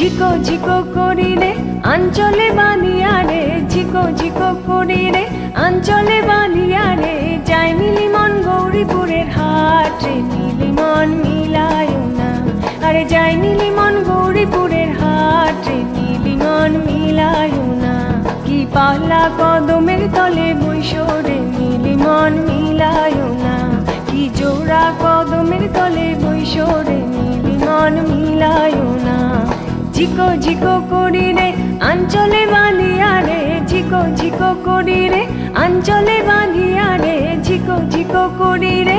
ঝিকো ঝিকো করি রে আঞ্চলে বানিয়া রে, ঝিকো ঝিকো করি রে আঞ্চলে বানিয়া রে, যাই নীলিমন গৌরীপুরের হাট রে, নীলিমন মিলায় না, আরে যাই নীলিমন গৌরীপুরের হাট রে, নীলিমন মিলায় না। কি পাহলা কদমের তলে বৈশরে, নীলিমন মিলায় না, কি জোড়া কদমের তলে বৈশরে, নীলিমন মিলায় না। ঝিকো ঝিকো করি রে আঞ্চলে বাঁধিয়া রে, ঝিকো ঝিকো করি রে আঞ্চলে বাঁধিয়া রে, ঝিকো ঝিকো করি রে।